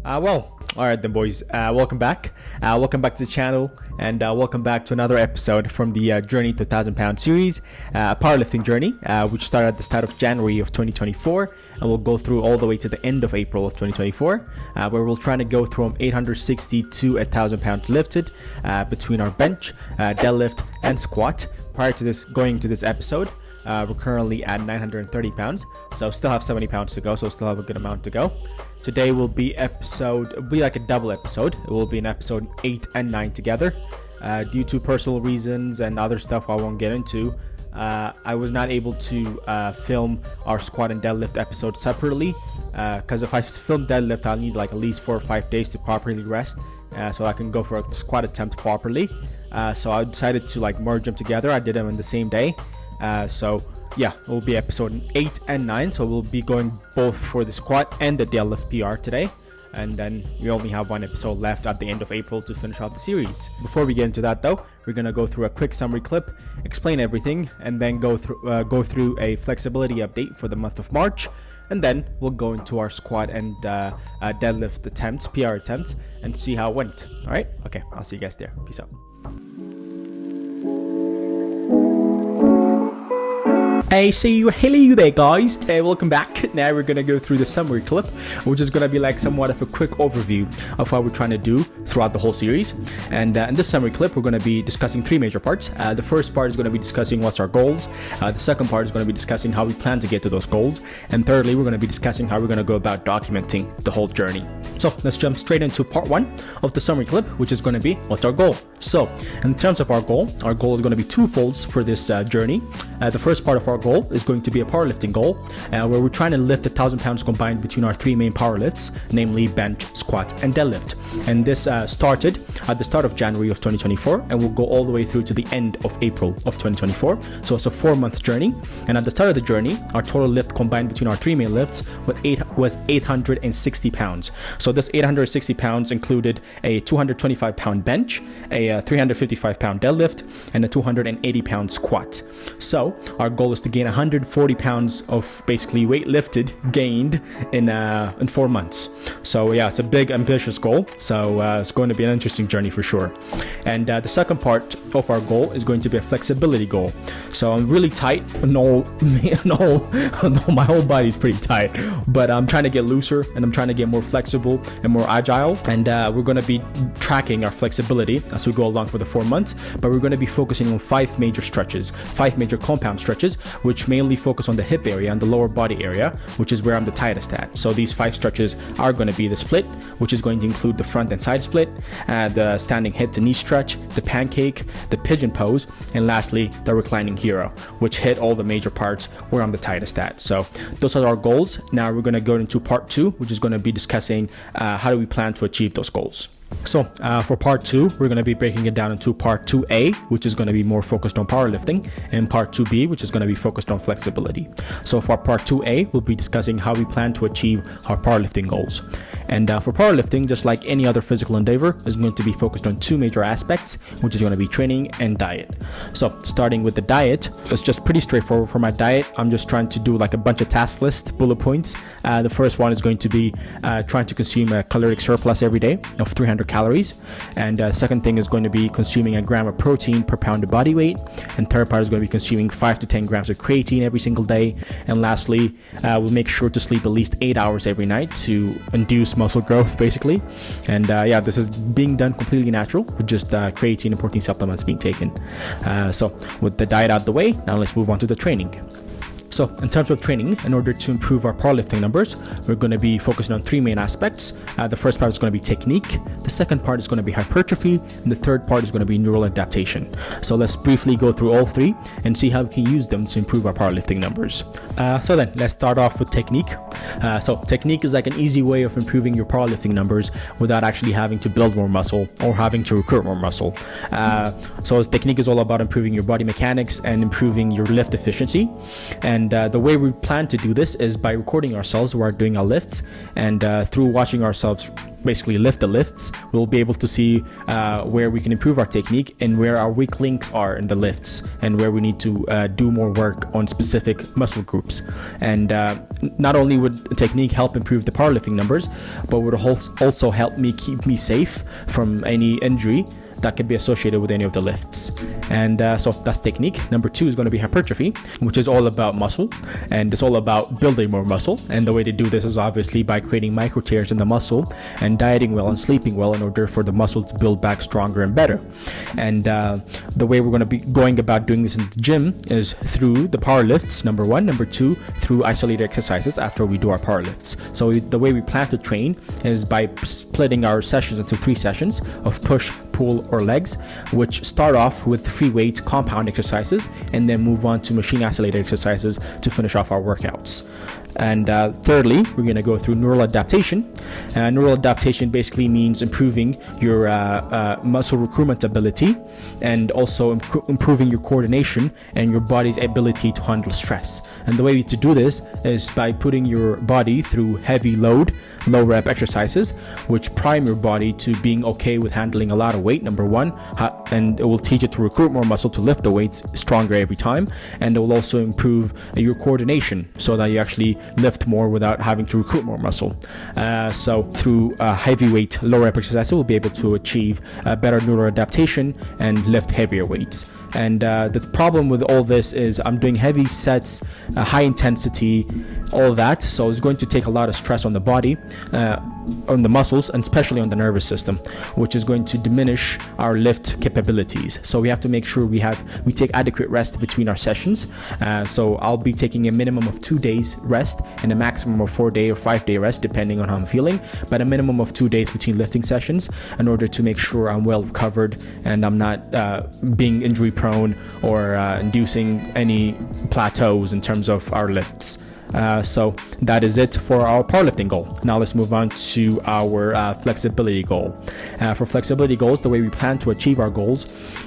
All right then, boys. Welcome back. Welcome back to the channel, and welcome back to another episode from the Journey to 1,000 Pound series, powerlifting journey, which started at the start of January of 2024, and we'll go through all the way to the end of April of 2024, where we'll try to go from 860 to 1,000 pounds lifted between our bench, deadlift, and squat. Prior to this, going to this episode, we're currently at 930 pounds, so still have 70 pounds to go, so still have a good amount to go. Today will be like a double episode. It will be an episode 8 and 9 together. Due to personal reasons and other stuff I won't get into, I was not able to film our squat and deadlift episode separately, because if I film deadlift, I'll need like at least 4 or 5 days to properly rest, so I can go for a squat attempt properly. So I decided to like merge them together. I did them in the same day. So yeah, it will be episode 8 and 9. So we'll be going both for the squat and the deadlift PR today. And then we only have one episode left at the end of April to finish off the series. Before we get into that though, we're going to go through a quick summary clip, explain everything, and then go through a flexibility update for the month of March. And then we'll go into our squat and deadlift attempts, PR attempts, and see how it went. All right? Okay, I'll see you guys there. Peace out. Hey, hello there guys, welcome back. Now we're gonna go through the summary clip, which is gonna be like somewhat of a quick overview of what we're trying to do throughout the whole series. And in this summary clip, we're gonna be discussing 3 major parts. The first part is gonna be discussing what's our goals. The second part is gonna be discussing how we plan to get to those goals. And thirdly, we're gonna be discussing how we're gonna go about documenting the whole journey. So let's jump straight into part 1 of the summary clip, which is gonna be what's our goal. So in terms of our goal is gonna be twofold for this journey. The first part of our goal is going to be a powerlifting goal, where we're trying to lift 1,000 pounds combined between our 3 main power lifts, namely bench, squat, and deadlift. And this started at the start of January of 2024 and will go all the way through to the end of April of 2024. So it's a 4-month journey. And at the start of the journey, our total lift combined between our 3 main lifts was 860 pounds. So this 860 pounds included a 225 pound bench, a 355 pound deadlift, and a 280 pound squat. So our goal is to gain 140 pounds of basically weight lifted gained in 4 months. So yeah, it's a big ambitious goal. So it's going to be an interesting journey for sure. And the second part of our goal is going to be a flexibility goal. So I'm really tight. No, my whole body is pretty tight, but I'm trying to get looser and I'm trying to get more flexible and more agile. And we're going to be tracking our flexibility as we go along for the 4 months, but we're going to be focusing on 5 major stretches, 5 major compound stretches, which mainly focus on the hip area and the lower body area, which is where I'm the tightest at. So these 5 stretches are going to be the split, which is going to include the front and side split, the standing hip to knee stretch, the pancake, the pigeon pose, and lastly, the reclining hero, which hit all the major parts where I'm the tightest at. So those are our goals. Now we're going to go into part 2, which is going to be discussing how do we plan to achieve those goals. So for part 2, we're going to be breaking it down into part 2A, which is going to be more focused on powerlifting, and part 2B, which is going to be focused on flexibility. So for part 2A, we'll be discussing how we plan to achieve our powerlifting goals. And for powerlifting, just like any other physical endeavor, is going to be focused on 2 major aspects, which is going to be training and diet. So starting with the diet, it's just pretty straightforward for my diet. I'm just trying to do like a bunch of task list bullet points. The first one is going to be trying to consume a caloric surplus every day of 300 calories. And second thing is going to be consuming a gram of protein per pound of body weight. And third part is going to be consuming 5 to 10 grams of creatine every single day. And lastly, we'll make sure to sleep at least 8 hours every night to induce muscle growth basically. And yeah, this is being done completely natural with just creatine and protein supplements being taken. So with the diet out of the way, now let's move on to the training. So in terms of training, in order to improve our powerlifting numbers, we're going to be focusing on 3 main aspects. The first part is going to be technique, the second part is going to be hypertrophy, and the third part is going to be neural adaptation. So let's briefly go through all 3 and see how we can use them to improve our powerlifting numbers. So then let's start off with technique. So technique is like an easy way of improving your powerlifting numbers without actually having to build more muscle or having to recruit more muscle. So technique is all about improving your body mechanics and improving your lift efficiency. And the way we plan to do this is by recording ourselves while doing our lifts, and through watching ourselves basically lift the lifts, we'll be able to see where we can improve our technique and where our weak links are in the lifts and where we need to do more work on specific muscle groups. And not only would technique help improve the powerlifting numbers, but would also help me keep me safe from any injury that could be associated with any of the lifts. And so that's technique. Number 2 is going to be hypertrophy, which is all about muscle, and it's all about building more muscle. And the way to do this is obviously by creating micro tears in the muscle and dieting well and sleeping well in order for the muscle to build back stronger and better. And the way we're going to be going about doing this in the gym is through the power lifts, number 1. Number 2, through isolated exercises after we do our power lifts. So the way we plan to train is by splitting our sessions into 3 sessions of push, pull, or legs, which start off with free weight compound exercises and then move on to machine isolated exercises to finish off our workouts. And thirdly, we're going to go through neural adaptation. Neural adaptation basically means improving your muscle recruitment ability and also improving your coordination and your body's ability to handle stress. And the way to do this is by putting your body through heavy load, low rep exercises, which prime your body to being okay with handling a lot of weight, number 1, and it will teach it to recruit more muscle to lift the weights stronger every time. And it will also improve your coordination so that you actually lift more without having to recruit more muscle. So through heavyweight low rep exercises, we'll be able to achieve better neural adaptation and lift heavier weights. And the problem with all this is I'm doing heavy sets, high intensity, all that, so it's going to take a lot of stress on the body, on the muscles, and especially on the nervous system, which is going to diminish our lift capabilities. So we have to make sure we take adequate rest between our sessions. So I'll be taking a minimum of 2 days rest and a maximum of 4-day or 5-day rest depending on how I'm feeling, but a minimum of 2 days between lifting sessions in order to make sure I'm well recovered and I'm not being injury prone or inducing any plateaus in terms of our lifts. So that is it for our powerlifting goal. Now let's move on to our flexibility goal. For flexibility goals, the way we plan to achieve our goals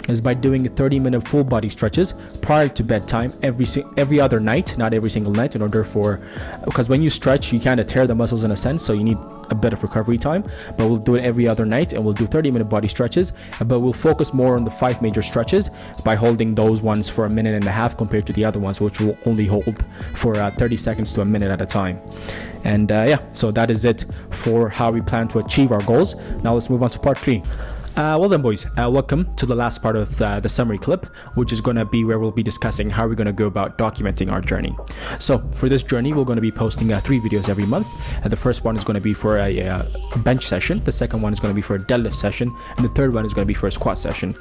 is by doing 30-minute full body stretches prior to bedtime every other night, not every single night, because when you stretch, you kind of tear the muscles in a sense, so you need a bit of recovery time. But we'll do it every other night, and we'll do 30-minute body stretches, but we'll focus more on the 5 major stretches by holding those ones for 1.5 minutes compared to the other ones, which will only hold for 30 seconds to a minute at a time. And so that is it for how we plan to achieve our goals. Now let's move on to part 3. Well then, boys, welcome to the last part of the summary clip, which is going to be where we'll be discussing how we're going to go about documenting our journey. So for this journey, we're going to be posting 3 videos every month. The first one is going to be for a bench session, the second one is going to be for a deadlift session, and the third one is going to be for a squat session.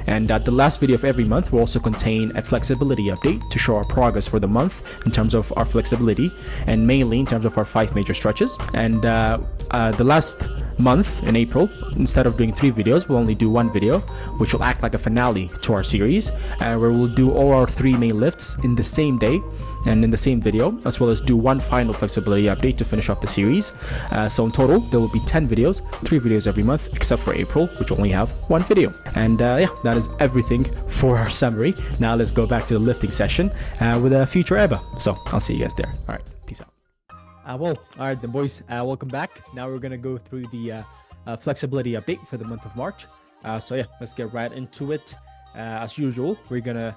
And the last video of every month will also contain a flexibility update to show our progress for the month in terms of our flexibility, and mainly in terms of our 5 major stretches. And the last month in April, instead of doing 3 videos, we'll only do 1 video, which will act like a finale to our series, where we'll do all our 3 main lifts in the same day and in the same video, as well as do 1 final flexibility update to finish off the series. So in total, there will be 10 videos, 3 videos every month, except for April, which will only have 1 video. And that is everything for our summary. Now let's go back to the lifting session with a future Eba. So I'll see you guys there. All right, peace out. All right then, boys, welcome back. Now we're gonna go through the flexibility update for the month of March. So let's get right into it. As usual, we're gonna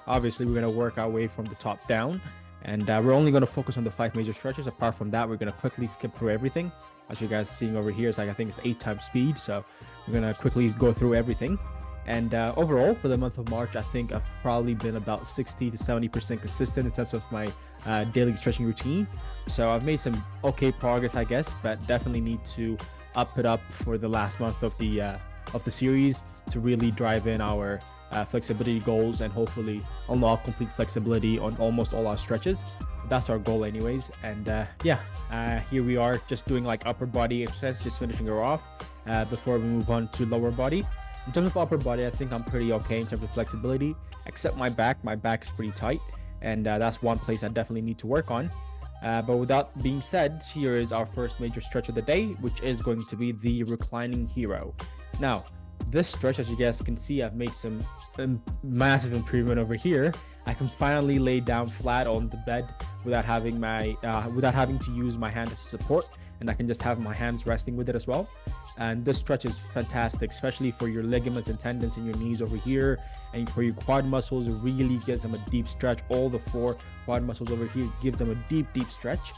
work our way from the top down, and we're only gonna focus on the 5 major stretches. Apart from that, we're gonna quickly skip through everything. As you guys are seeing over here, it's I think it's 8 times speed, so we're gonna quickly go through everything. And overall, for the month of March, I think I've probably been about 60 to 70% consistent in terms of my daily stretching routine. So I've made some okay progress, I guess, but definitely need to up it up for the last month of the series to really drive in our flexibility goals and hopefully unlock complete flexibility on almost all our stretches. That's our goal anyways. And here we are, just doing like upper body exercise, just finishing her off before we move on to lower body. In terms of upper body, I think I'm pretty okay in terms of flexibility, except my back. My back is pretty tight, and that's one place I definitely need to work on. But with that being said, here is our first major stretch of the day, which is going to be the reclining hero. Now, this stretch, as you guys can see, I've made some massive improvement over here. I can finally lay down flat on the bed without having to use my hand as a support, and I can just have my hands resting with it as well. And this stretch is fantastic, especially for your ligaments and tendons in your knees over here, and for your quad muscles. It really gives them a deep stretch. All the 4 quad muscles over here gives them a deep stretch.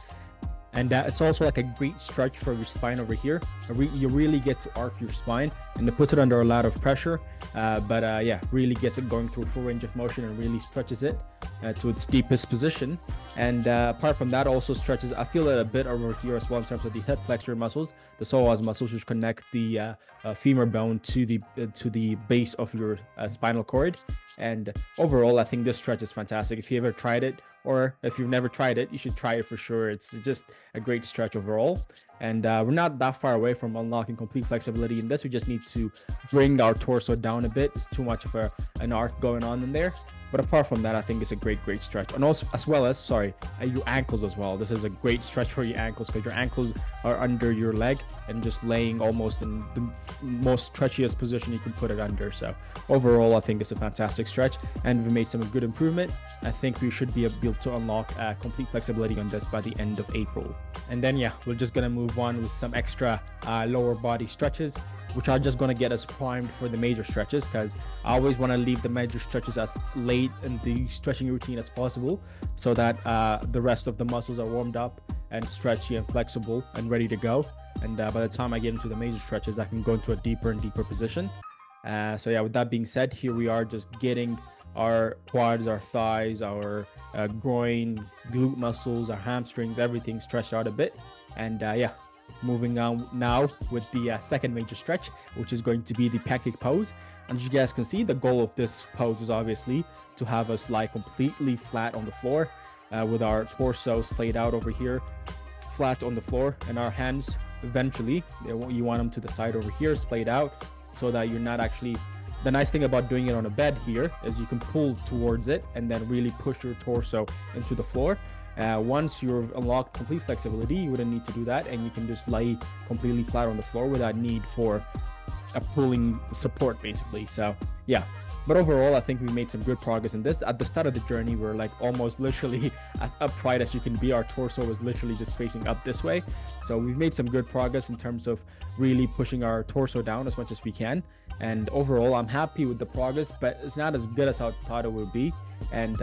And it's also like a great stretch for your spine over here. You really get to arc your spine, and it puts it under a lot of pressure. Yeah, really gets it going through full range of motion and really stretches it to its deepest position. And apart from that, also stretches, I feel it a bit over here as well in terms of the hip flexor muscles, the psoas muscles, which connect the femur bone to the base of your spinal cord. And overall, I think this stretch is fantastic. If you ever tried it, or if you've never tried it, you should try it for sure. It's just a great stretch overall. And we're not that far away from unlocking complete flexibility in this. We just need to bring our torso down a bit. It's too much of an arc going on in there. But apart from that, I think it's a great stretch. And also, as well as, your ankles as well. This is a great stretch for your ankles because your ankles are under your leg and just laying almost in the most stretchiest position you can put it under. So overall, I think it's a fantastic stretch, and we've made some good improvement. I think we should be able to unlock complete flexibility on this by the end of April. And then, yeah, we're just going to move on with some extra lower body stretches, which are just going to get us primed for the major stretches, because I always want to leave the major stretches as late in the stretching routine as possible, so that the rest of the muscles are warmed up and stretchy and flexible and ready to go. And by the time I get into the major stretches, I can go into a deeper and deeper position. So yeah, with that being said, here we are just getting our quads, our thighs, our groin, glute muscles, our hamstrings, everything stretched out a bit. And yeah, moving on now with the second major stretch, which is going to be the pancake pose. And as you guys can see, the goal of this pose is obviously to have us lie completely flat on the floor with our torso splayed out over here, flat on the floor, and our hands eventually, you want them to the side over here, splayed out, so that you're not actually... The nice thing about doing it on a bed here is you can pull towards it and then really push your torso into the floor. Once you've unlocked complete flexibility, you wouldn't need to do that, and you can just lie completely flat on the floor without need for a pulling support, basically. So yeah, but overall, I think we made some good progress in this. At the start of the journey, we're like almost literally as upright as you can be. Our torso was literally just facing up this way. So we've made some good progress in terms of really pushing our torso down as much as we can. And overall, I'm happy with the progress, but it's not as good as I thought it would be. And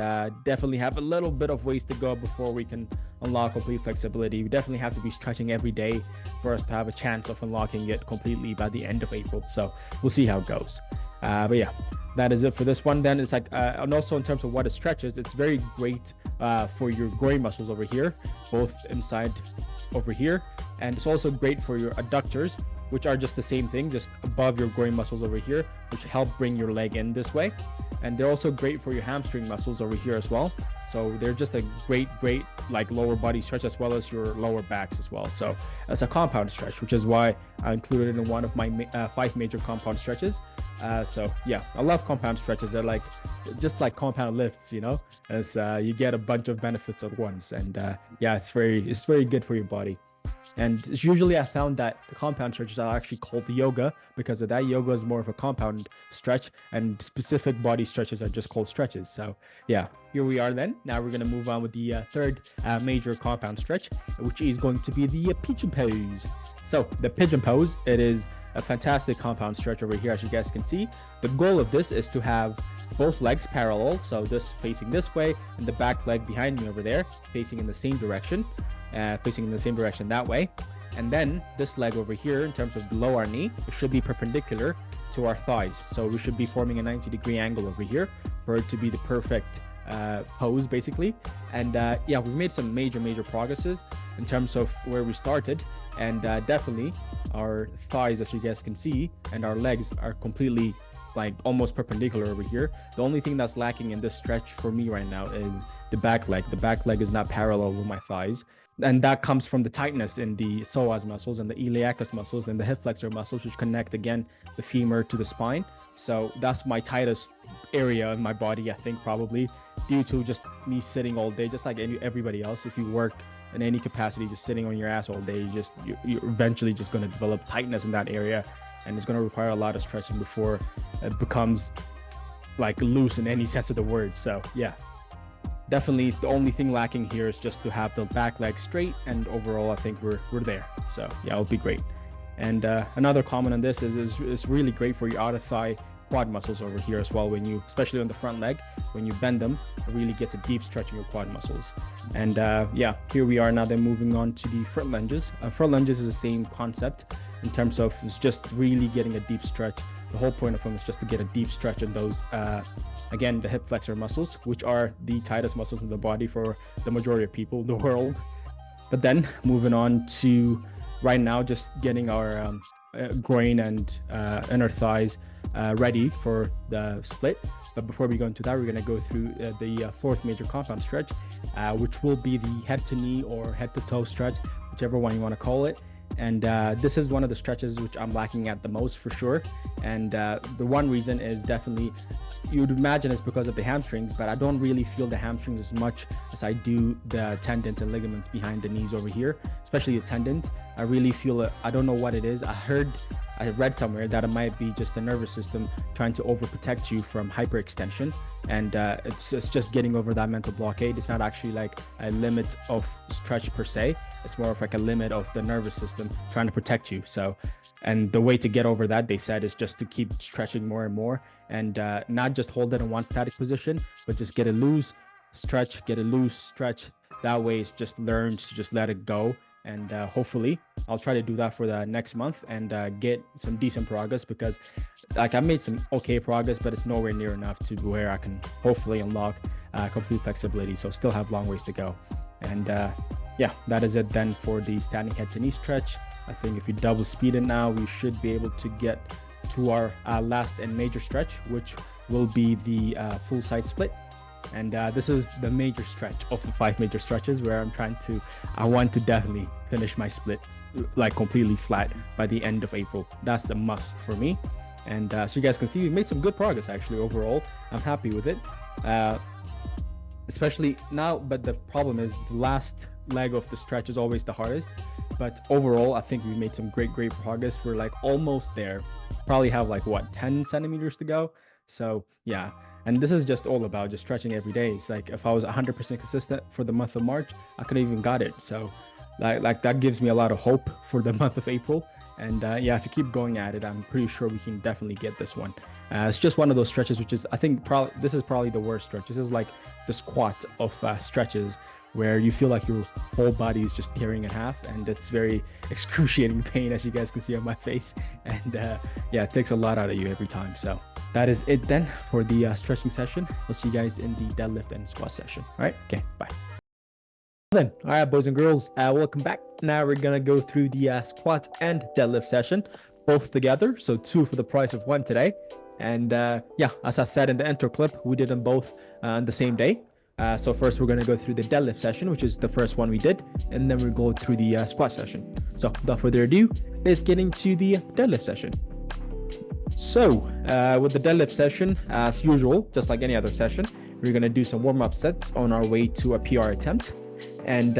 definitely have a little bit of ways to go before we can unlock complete flexibility. We definitely have to be stretching every day for us to have a chance of unlocking it completely by the end of April. So we'll see how it goes. But yeah, that is it for this one. Then it's like, and also in terms of what it stretches, it's very great for your groin muscles over here, both inside over here, and it's also great for your adductors, which are just the same thing, just above your groin muscles over here, which help bring your leg in this way. And they're also great for your hamstring muscles over here as well. So they're just a great like lower body stretch, as well as your lower backs as well. So it's a compound stretch, which is why I included it in one of my 5 major compound stretches. So yeah, I love compound stretches. They're like just like compound lifts, you know, as you get a bunch of benefits at once. And yeah, it's very good for your body. And usually I found that the compound stretches are actually called yoga because of that. Yoga is more of a compound stretch, and specific body stretches are just called stretches. So yeah, here we are then. Now we're going to move on with the third major compound stretch, which is going to be the pigeon pose. So the pigeon pose, it is a fantastic compound stretch over here, as you guys can see. The goal of this is to have both legs parallel, so this facing this way and the back leg behind me over there facing in the same direction. That way. And then this leg over here, in terms of below our knee, it should be perpendicular to our thighs. So we should be forming a 90-degree angle over here for it to be the perfect pose, basically. And yeah, we've made some major progresses in terms of where we started. And definitely our thighs, as you guys can see, and our legs are completely like almost perpendicular over here. The only thing that's lacking in this stretch for me right now is the back leg. The back leg is not parallel with my thighs. And that comes from the tightness in the psoas muscles and the iliacus muscles and the hip flexor muscles, which connect again the femur to the spine. So that's my tightest area in my body, I think, probably due to just me sitting all day, just like everybody else. If you work in any capacity, just sitting on your ass all day, you're eventually just going to develop tightness in that area, and it's going to require a lot of stretching before it becomes like loose in any sense of the word. So yeah. Definitely the only thing lacking here is just to have the back leg straight, and overall I think we're there. So yeah, it'll be great. And another comment on this is really great for your outer thigh quad muscles over here as well. When you, especially on the front leg, when you bend them, it really gets a deep stretch in your quad muscles. And yeah, here we are now. Then moving on to the front lunges. Front lunges is the same concept in terms of it's just really getting a deep stretch. The whole point of them is just to get a deep stretch in those, again, the hip flexor muscles, which are the tightest muscles in the body for the majority of people in the world. But then moving on to right now, just getting our groin and inner thighs ready for the split. But before we go into that, we're going to go through the fourth major compound stretch, which will be the head to knee or head to toe stretch, whichever one you want to call it. And this is one of the stretches which I'm lacking at the most for sure. And the one reason is definitely, you would imagine it's because of the hamstrings, but I don't really feel the hamstrings as much as I do the tendons and ligaments behind the knees over here, especially the tendons. I really feel it. I don't know what it is. I read somewhere that it might be just the nervous system trying to overprotect you from hyperextension, and it's just getting over that mental blockade. It's not actually like a limit of stretch per se. It's more of like a limit of the nervous system trying to protect you. So, and the way to get over that, they said, is just to keep stretching more and more, and not just hold it in one static position, but just get it loose, stretch, get it loose, stretch. That way it's just learned to just let it go. And hopefully I'll try to do that for the next month and get some decent progress, because like I made some okay progress, but it's nowhere near enough to where I can hopefully unlock complete flexibility. So still have long ways to go. And yeah, that is it then for the standing head to knee stretch. I think if you double speed it now, we should be able to get to our last and major stretch, which will be the full side split. And this is the major stretch of the 5 major stretches, where I want to definitely finish my split like completely flat by the end of April. That's a must for me. And so you guys can see, we made some good progress actually overall. I'm happy with it, especially now. But the problem is the last leg of the stretch is always the hardest. But overall, I think we made some great progress. We're like almost there. Probably have like what, 10 centimeters to go. So yeah. And this is just all about just stretching every day. It's like if I was 100% consistent for the month of March, I could have even got it. So like that gives me a lot of hope for the month of April. And yeah, if you keep going at it, I'm pretty sure we can definitely get this one. It's just one of those stretches, which is, I think this is probably the worst stretch. This is like the squat of stretches, where you feel like your whole body is just tearing in half, and it's very excruciating pain, as you guys can see on my face. And yeah, it takes a lot out of you every time. So that is it then for the stretching session. We'll see you guys in the deadlift and squat session. All right, okay, bye. Then, all right, boys and girls, welcome back. Now we're gonna go through the squat and deadlift session, both together. So 2 for the price of 1 today. And yeah, as I said in the intro clip, we did them both on the same day. So first we're going to go through the deadlift session, which is the first one we did, and then we'll go through the squat session. So without further ado, let's get into the deadlift session. So with the deadlift session, as usual, just like any other session, we're going to do some warm-up sets on our way to a PR attempt. And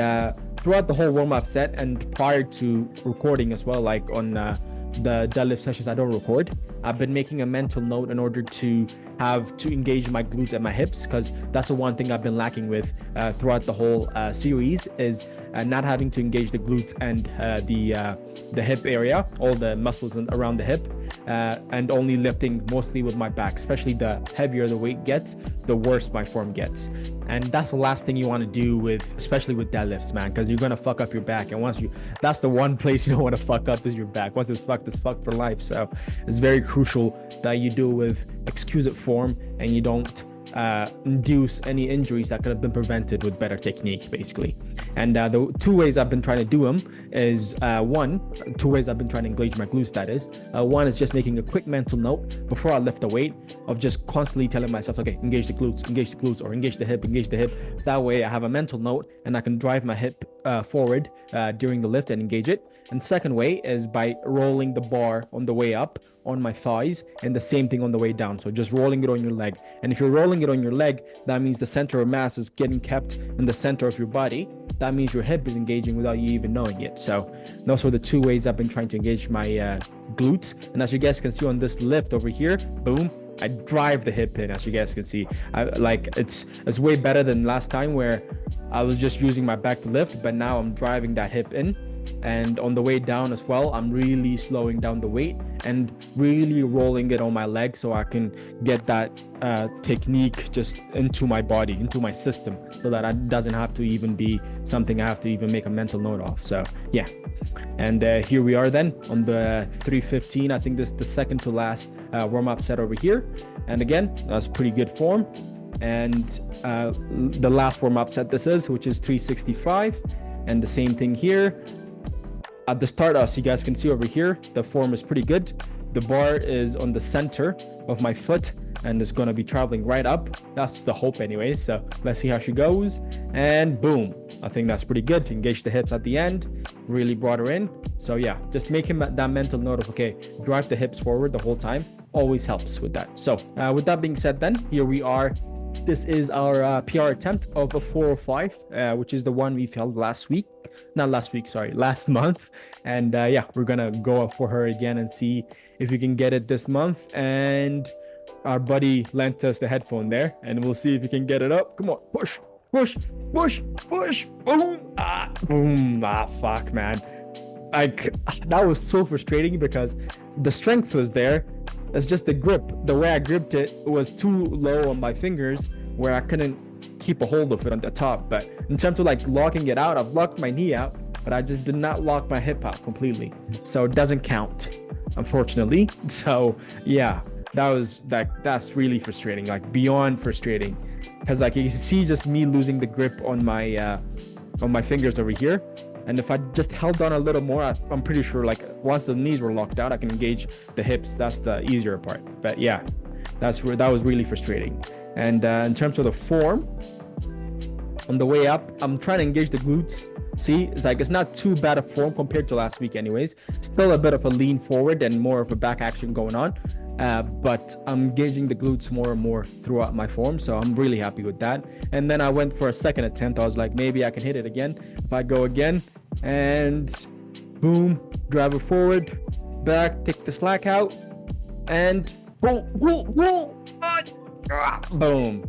throughout the whole warm-up set and prior to recording as well, like on the deadlift sessions I don't record, I've been making a mental note in order to have to engage my glutes and my hips, because that's the one thing I've been lacking with throughout the whole series, is not having to engage the glutes and the hip area, all the muscles around the hip, and only lifting mostly with my back. Especially the heavier the weight gets, the worse my form gets. And that's the last thing you want to do especially with deadlifts, man, because you're gonna fuck up your back. And that's the one place you don't want to fuck up, is your back. Once it's fucked for life. So it's very crucial that you do it with exquisite form and you don't induce any injuries that could have been prevented with better technique, basically. And the 2 ways I've been trying to do them is 2 ways I've been trying to engage my glutes, that is. 1 is just making a quick mental note before I lift the weight, of just constantly telling myself, okay, engage the glutes, or engage the hip. That way I have a mental note and I can drive my hip forward during the lift and engage it. And the second way is by rolling the bar on the way up on my thighs, and the same thing on the way down. So just rolling it on your leg. And if you're rolling it on your leg, that means the center of mass is getting kept in the center of your body. That means your hip is engaging without you even knowing it. So those are the 2 ways I've been trying to engage my glutes. And as you guys can see on this lift over here, boom, I drive the hip in. As you guys can see, it's way better than last time, where I was just using my back to lift, but now I'm driving that hip in. And on the way down as well, I'm really slowing down the weight and really rolling it on my leg so I can get that technique just into my body, into my system, so that it doesn't have to even be something I have to even make a mental note of. So yeah. And here we are then on the 315. I think this is the second to last warm-up set over here. And again, that's pretty good form. And the last warm-up set this is, which is 365. And the same thing here. At the start, as you guys can see over here, the form is pretty good. The bar is on the center of my foot and it's going to be traveling right up. That's the hope anyway. So let's see how she goes. And boom, I think that's pretty good. Engage the hips at the end, really brought her in. So yeah, just making that mental note of, okay, drive the hips forward the whole time always helps with that. So with that being said, then here we are. This is our PR attempt of a 405, which is the one we held last month. And yeah, we're gonna go up for her again and see if we can get it this month. And our buddy lent us the headphone there, and we'll see if we can get it up. Come on, push, push, push, push, boom, boom. Fuck, man. Like, that was so frustrating because the strength was there. It's just the grip. The way I gripped it was too low on my fingers where I couldn't keep a hold of it on the top. But in terms of like locking it out, I've locked my knee out, but I just did not lock my hip out completely. So it doesn't count, unfortunately. So yeah, that's really frustrating, like beyond frustrating. Because like you see just me losing the grip on my fingers over here. And if I just held on a little more, I'm pretty sure like once the knees were locked out, I can engage the hips. That's the easier part. But yeah, that was really frustrating. And in terms of the form, on the way up, I'm trying to engage the glutes. See, it's not too bad a form compared to last week anyways. Still a bit of a lean forward and more of a back action going on. But I'm engaging the glutes more and more throughout my form. So I'm really happy with that. And then I went for a second attempt. I was like, maybe I can hit it again. If I go again and boom, drive it forward, back, take the slack out, and boom, boom.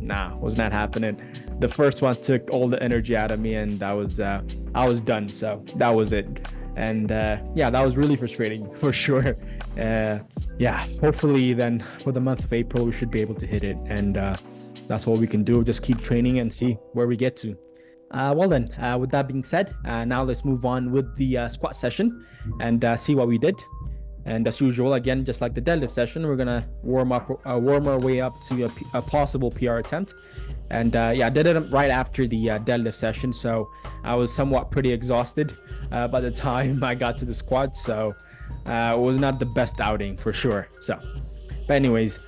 Nah, was not happening. The first one took all the energy out of me, and I was done. So that was it. And yeah, that was really frustrating for sure. Yeah, hopefully then for the month of April we should be able to hit it, and that's all we can do. Just keep training and see where we get to. Well then, with that being said, now let's move on with the squat session and see what we did. And as usual, again, just like the deadlift session, we're gonna warm our way up to a possible PR attempt. And yeah, I did it right after the deadlift session, so I was somewhat pretty exhausted by the time I got to the squat. So it was not the best outing for sure. So, but anyways,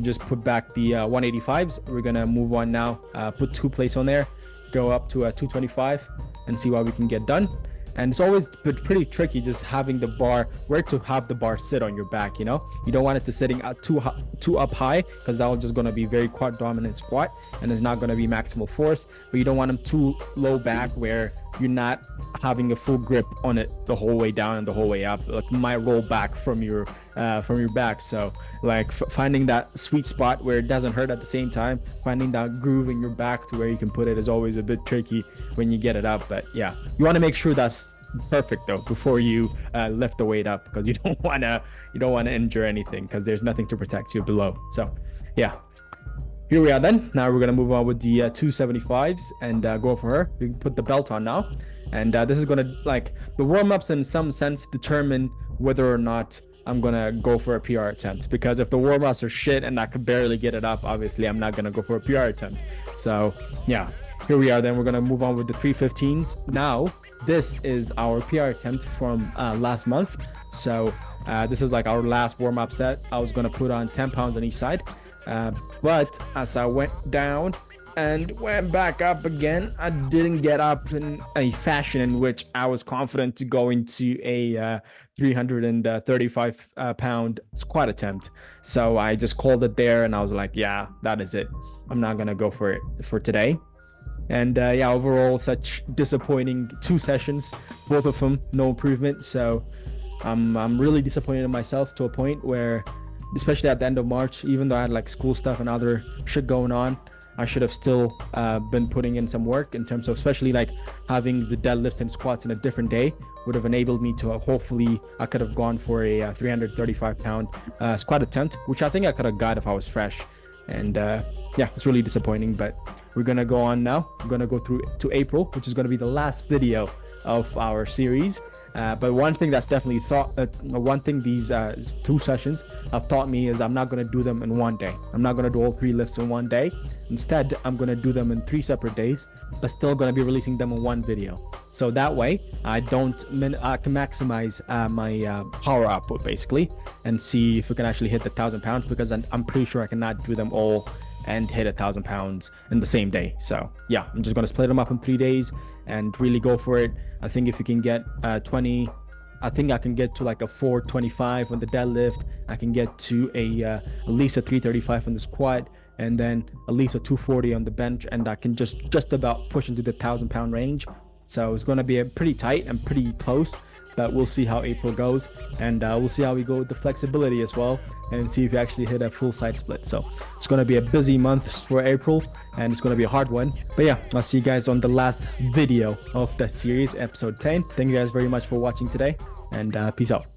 just put back the 185s. We're gonna move on now. Put 2 plates on there, go up to 225, and see what we can get done. And it's always pretty tricky just having the bar, where to have the bar sit on your back, you know? You don't want it to sitting too up high, because that will just going to be very quad dominant squat and it's not going to be maximal force. But you don't want them too low back where you're not having a full grip on it the whole way down and the whole way up. Like you might roll back from your back. So like finding that sweet spot where it doesn't hurt at the same time, finding that groove in your back to where you can put it is always a bit tricky when you get it up. But yeah, you want to make sure that's perfect though before you lift the weight up, because you don't want to injure anything, because there's nothing to protect you below. So yeah, here we are then. Now we're gonna move on with the 275s and go for her. We can put the belt on now, and this is gonna, like, the warm-ups in some sense determine whether or not I'm gonna go for a PR attempt, because if the warm-ups are shit and I could barely get it up, obviously I'm not gonna go for a PR attempt. So yeah, here we are then. We're gonna move on with the 315s now. This is our PR attempt from last month. So this is like our last warm-up set. I was gonna put on 10 pounds on each side, but as I went down and went back up again, I didn't get up in a fashion in which I was confident to go into a 335 pound squat attempt. So I just called it there, and I was like, yeah, that is it. I'm not gonna go for it for today. And yeah, overall, such disappointing 2 sessions, both of them no improvement. So I'm really disappointed in myself to a point where, especially at the end of March, even though I had like school stuff and other shit going on, I should have still been putting in some work in terms of, especially like having the deadlift and squats in a different day would have enabled me to hopefully I could have gone for a 335 pound squat attempt, which I think I could have got if I was fresh. And yeah, it's really disappointing, but we're gonna go on now. We're gonna go through to April, which is gonna be the last video of our series. But one thing that's definitely one thing these 2 sessions have taught me is I'm not going to do them in one day. I'm not going to do all 3 lifts in one day. Instead, I'm going to do them in 3 separate days, but still going to be releasing them in one video. So that way I can maximize my power output basically, and see if we can actually hit the 1,000 pounds, because I'm pretty sure I cannot do them all and hit 1,000 pounds in the same day. So yeah, I'm just going to split them up in 3 days and really go for it. I think if you can get 20, I think I can get to like a 425 on the deadlift. I can get to at least a 335 on the squat, and then at least a 240 on the bench, and I can just about push into the 1,000 pound range. So it's going to be a pretty tight and pretty close, but we'll see how April goes, and we'll see how we go with the flexibility as well, and see if you actually hit a full side split. So it's going to be a busy month for April, and it's going to be a hard one. But yeah, I'll see you guys on the last video of the series, episode 10. Thank you guys very much for watching today, and peace out.